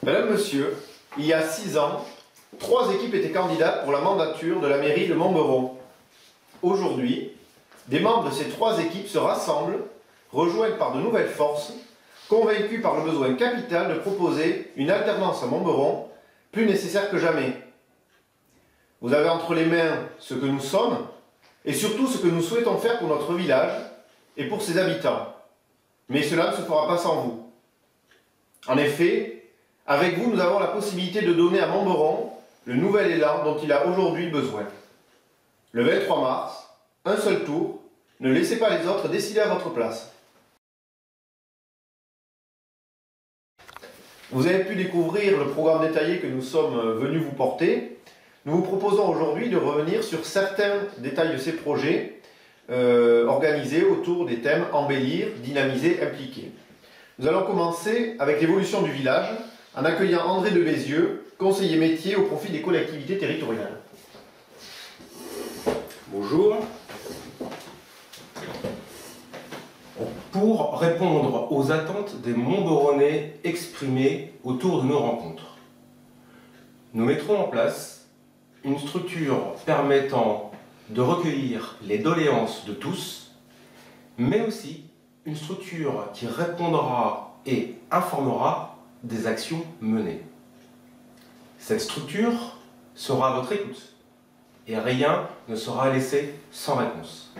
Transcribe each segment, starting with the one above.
Madame, Monsieur, il y a 6 ans, 3 équipes étaient candidates pour la mandature de la mairie de Montberon. Aujourd'hui, des membres de ces 3 équipes se rassemblent, rejoints par de nouvelles forces, convaincus par le besoin capital de proposer une alternance à Montberon, plus nécessaire que jamais. Vous avez entre les mains ce que nous sommes, et surtout ce que nous souhaitons faire pour notre village et pour ses habitants. Mais cela ne se fera pas sans vous. En effet, avec vous, nous avons la possibilité de donner à Montberon le nouvel élan dont il a aujourd'hui besoin. Le 23 mars, un seul tour, ne laissez pas les autres décider à votre place. Vous avez pu découvrir le programme détaillé que nous sommes venus vous porter. Nous vous proposons aujourd'hui de revenir sur certains détails de ces projets organisés autour des thèmes embellir, dynamiser, impliquer. Nous allons commencer avec l'évolution du village en accueillant André de Bézieux, conseiller métier au profit des collectivités territoriales. Bonjour. Pour répondre aux attentes des Montberonais exprimées autour de nos rencontres, nous mettrons en place une structure permettant de recueillir les doléances de tous, mais aussi une structure qui répondra et informera des actions menées. Cette structure sera à votre écoute et rien ne sera laissé sans réponse.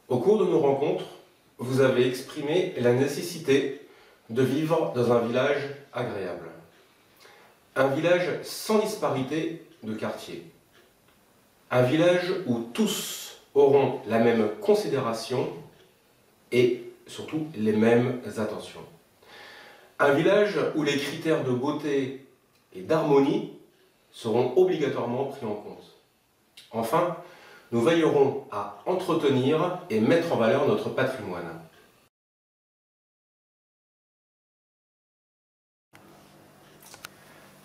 Au cours de nos rencontres, vous avez exprimé la nécessité de vivre dans un village agréable. Un village sans disparité de quartier. Un village où tous auront la même considération et surtout les mêmes attentions. Un village où les critères de beauté et d'harmonie seront obligatoirement pris en compte. Enfin, nous veillerons à entretenir et mettre en valeur notre patrimoine.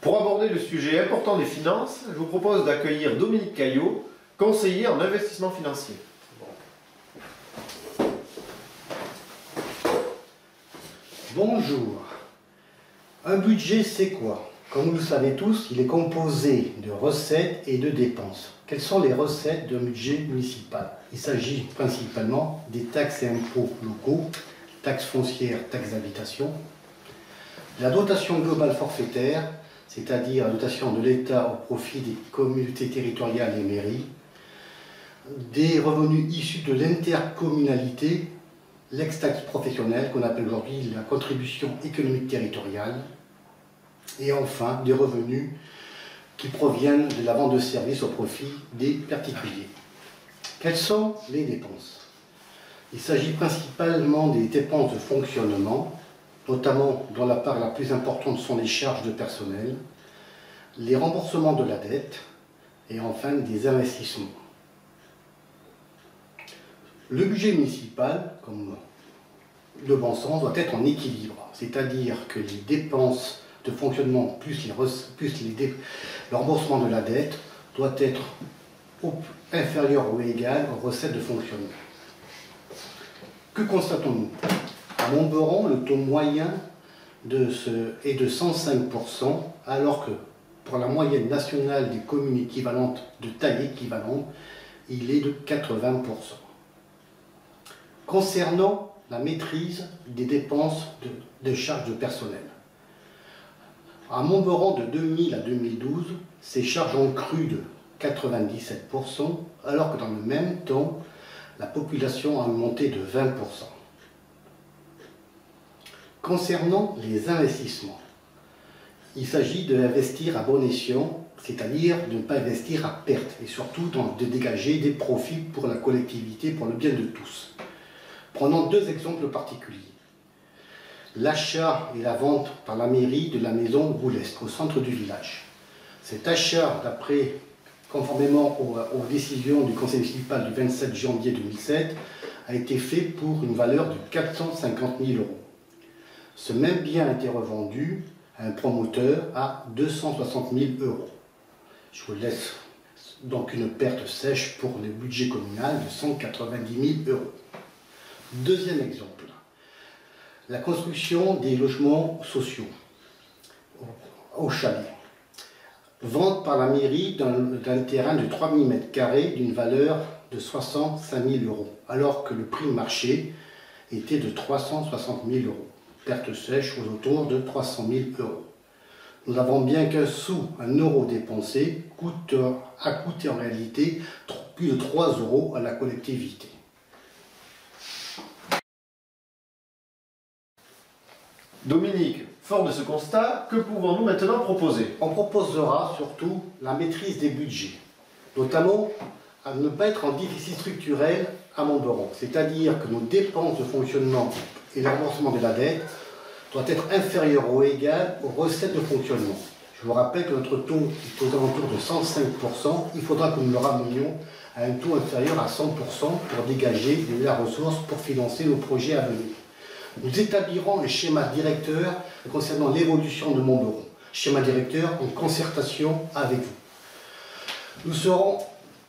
Pour aborder le sujet important des finances, je vous propose d'accueillir Dominique Caillot, conseiller en investissement financier. Bonjour. Un budget, c'est quoi? Comme vous le savez tous, il est composé de recettes et de dépenses. Quelles sont les recettes d'un budget municipal? Il s'agit principalement des taxes et impôts locaux, taxes foncières, taxes d'habitation, la dotation globale forfaitaire, c'est-à-dire la dotation de l'État au profit des communautés territoriales et mairies, des revenus issus de l'intercommunalité, l'ex-taxe professionnelle qu'on appelle aujourd'hui la contribution économique territoriale, et enfin des revenus qui proviennent de la vente de services au profit des particuliers. Quelles sont les dépenses? Il s'agit principalement des dépenses de fonctionnement, notamment dont la part la plus importante sont les charges de personnel, les remboursements de la dette et enfin des investissements. Le budget municipal, comme de bon sens, doit être en équilibre, c'est-à-dire que les dépenses de fonctionnement plus le remboursement de la dette doit être inférieur ou égal aux recettes de fonctionnement. Que constatons-nous? À Montberon, le taux moyen est de 105%, alors que pour la moyenne nationale des communes équivalentes de taille équivalente, il est de 80%. Concernant la maîtrise des dépenses de charges de personnel, à Montberon de 2000 à 2012, ces charges ont cru de 97%, alors que dans le même temps, la population a augmenté de 20%. Concernant les investissements, il s'agit d'investir à bon escient, c'est-à-dire de ne pas investir à perte, et surtout de dégager des profits pour la collectivité, pour le bien de tous. Prenons 2 exemples particuliers. L'achat et la vente par la mairie de la maison Boulesque, au centre du village. Cet achat, conformément aux décisions du conseil municipal du 27 janvier 2007, a été fait pour une valeur de 450 000 €. Ce même bien a été revendu à un promoteur à 260 000 €. Je vous laisse donc une perte sèche pour le budget communal de 190 000 €. Deuxième exemple. la construction des logements sociaux au chalet. Vente par la mairie d'un terrain de 3000 m² d'une valeur de 65 000 €, alors que le prix marché était de 360 000 €. Perte sèche autour de 300 000 €. Nous avons bien qu'un sou, un euro dépensé, a coûté en réalité plus de 3 € à la collectivité. Dominique, fort de ce constat, que pouvons-nous maintenant proposer? On proposera surtout la maîtrise des budgets, notamment à ne pas être en déficit structurel à Montberon, c'est-à-dire que nos dépenses de fonctionnement et le remboursement de la dette doivent être inférieurs ou égales aux recettes de fonctionnement. Je vous rappelle que notre taux est aux alentours de 105%, il faudra que nous le ramenions à un taux inférieur à 100% pour dégager de la ressource pour financer nos projets à venir. Nous établirons un schéma directeur concernant l'évolution de Montberon. Schéma directeur en concertation avec vous. Nous serons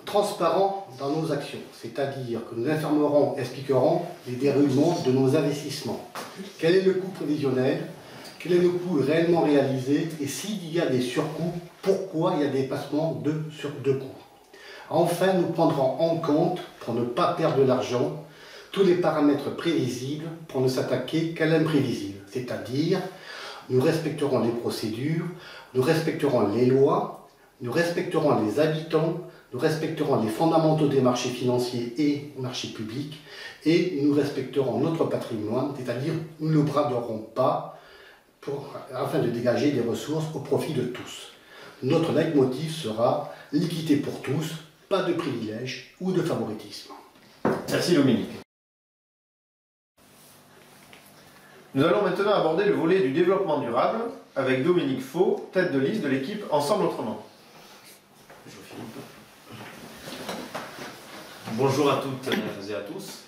transparents dans nos actions, c'est-à-dire que nous informerons, expliquerons les déroulements de nos investissements. Quel est le coût prévisionnel? Quel est le coût réellement réalisé? Et s'il y a des surcoûts, pourquoi il y a des dépassements de coûts? Enfin, nous prendrons en compte, pour ne pas perdre de l'argent, tous les paramètres prévisibles pour ne s'attaquer qu'à l'imprévisible. C'est-à-dire, nous respecterons les procédures, nous respecterons les lois, nous respecterons les habitants, nous respecterons les fondamentaux des marchés financiers et marchés publics, et nous respecterons notre patrimoine, c'est-à-dire nous ne braderons pas afin de dégager des ressources au profit de tous. Notre leitmotiv sera l'équité pour tous, pas de privilèges ou de favoritisme. Merci Dominique. Nous allons maintenant aborder le volet du développement durable avec Dominique Faux, tête de liste de l'équipe Ensemble Autrement. Bonjour Philippe. Bonjour à toutes et à tous.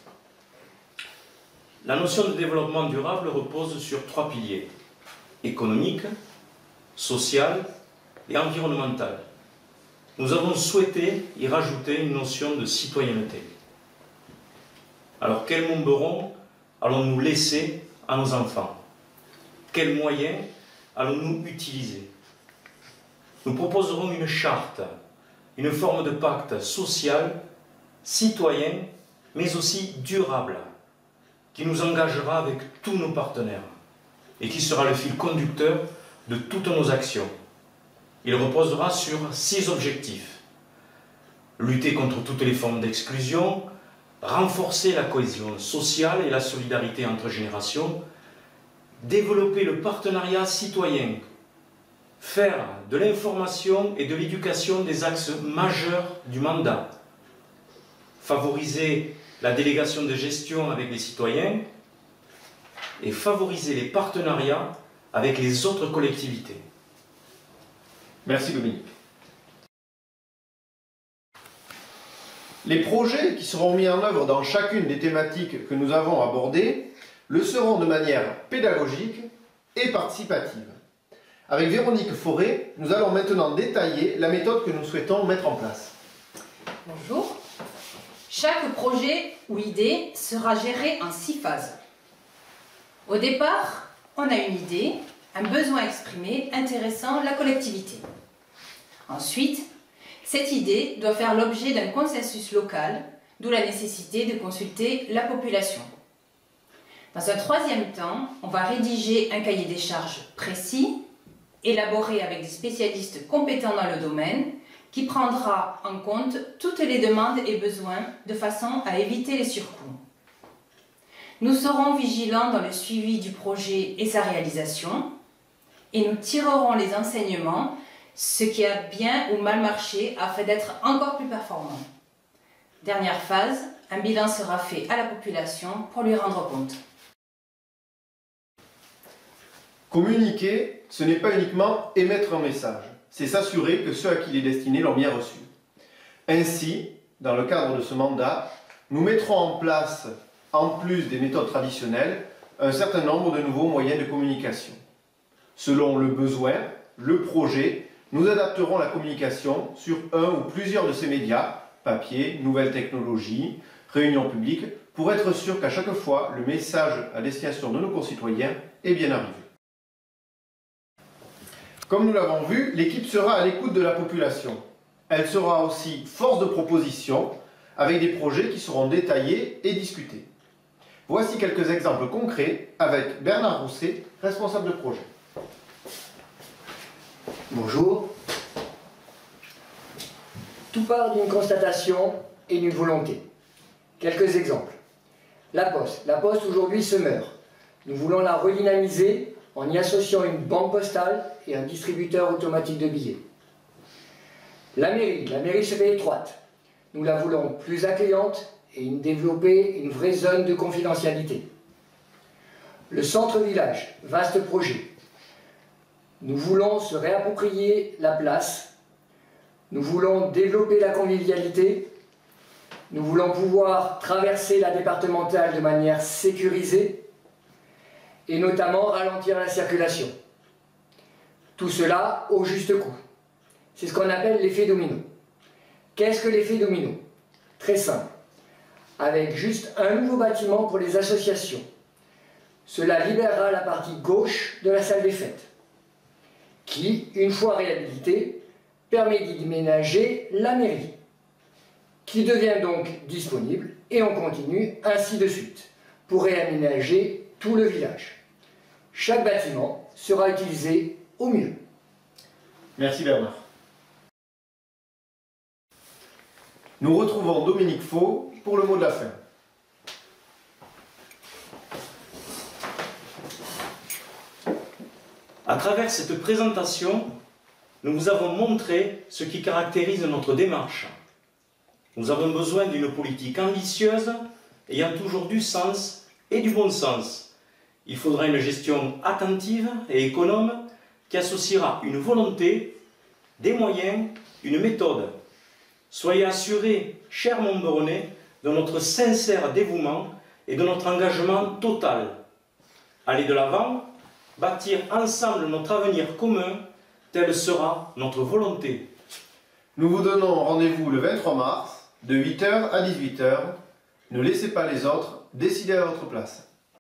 La notion de développement durable repose sur 3 piliers: économique, social et environnemental. Nous avons souhaité y rajouter une notion de citoyenneté. Alors quel Montberon allons-nous laisser à nos enfants? Quels moyens allons-nous utiliser? Nous proposerons une charte, une forme de pacte social, citoyen, mais aussi durable, qui nous engagera avec tous nos partenaires et qui sera le fil conducteur de toutes nos actions. Il reposera sur 6 objectifs: lutter contre toutes les formes d'exclusion, renforcer la cohésion sociale et la solidarité entre générations, développer le partenariat citoyen, faire de l'information et de l'éducation des axes majeurs du mandat, favoriser la délégation de gestion avec les citoyens et favoriser les partenariats avec les autres collectivités. Merci Dominique. Les projets qui seront mis en œuvre dans chacune des thématiques que nous avons abordées le seront de manière pédagogique et participative. Avec Véronique Fauré, nous allons maintenant détailler la méthode que nous souhaitons mettre en place. Bonjour. Chaque projet ou idée sera géré en 6 phases. Au départ, on a une idée, un besoin exprimé intéressant la collectivité. Ensuite, cette idée doit faire l'objet d'un consensus local, d'où la nécessité de consulter la population. Dans un 3e temps, on va rédiger un cahier des charges précis, élaboré avec des spécialistes compétents dans le domaine, qui prendra en compte toutes les demandes et besoins de façon à éviter les surcoûts. Nous serons vigilants dans le suivi du projet et sa réalisation, et nous tirerons les enseignements, ce qui a bien ou mal marché afin d'être encore plus performant. Dernière phase, un bilan sera fait à la population pour lui rendre compte. Communiquer, ce n'est pas uniquement émettre un message, c'est s'assurer que ceux à qui il est destiné l'ont bien reçu. Ainsi, dans le cadre de ce mandat, nous mettrons en place, en plus des méthodes traditionnelles, un certain nombre de nouveaux moyens de communication. Selon le besoin, le projet, nous adapterons la communication sur un ou plusieurs de ces médias, papier, nouvelles technologies, réunions publiques, pour être sûr qu'à chaque fois, le message à destination de nos concitoyens est bien arrivé. Comme nous l'avons vu, l'équipe sera à l'écoute de la population. Elle sera aussi force de proposition avec des projets qui seront détaillés et discutés. Voici quelques exemples concrets avec Bernard Rousset, responsable de projet. Bonjour. Tout part d'une constatation et d'une volonté. Quelques exemples. La Poste aujourd'hui se meurt. Nous voulons la redynamiser en y associant une banque postale et un distributeur automatique de billets. La mairie se fait étroite. Nous la voulons plus accueillante et développer une vraie zone de confidentialité. Le centre-village, vaste projet. Nous voulons se réapproprier la place. Nous voulons développer la convivialité. Nous voulons pouvoir traverser la départementale de manière sécurisée et notamment ralentir la circulation. Tout cela au juste coût. C'est ce qu'on appelle l'effet domino. Qu'est-ce que l'effet domino? Très simple. Avec juste un nouveau bâtiment pour les associations. Cela libérera la partie gauche de la salle des fêtes, qui, une fois réhabilitée, permet d'y déménager la mairie, qui devient donc disponible, et on continue ainsi de suite, pour réaménager tout le village. Chaque bâtiment sera utilisé au mieux. Merci Bernard. Nous retrouvons Dominique Faux pour le mot de la fin. À travers cette présentation, nous vous avons montré ce qui caractérise notre démarche. Nous avons besoin d'une politique ambitieuse, ayant toujours du sens et du bon sens. Il faudra une gestion attentive et économe qui associera une volonté, des moyens, une méthode. Soyez assurés, chers Montberonais, de notre sincère dévouement et de notre engagement total. Allez de l'avant, bâtir ensemble notre avenir commun, telle sera notre volonté. Nous vous donnons rendez-vous le 23 mars, de 8h à 18h. Ne laissez pas les autres décider à votre place.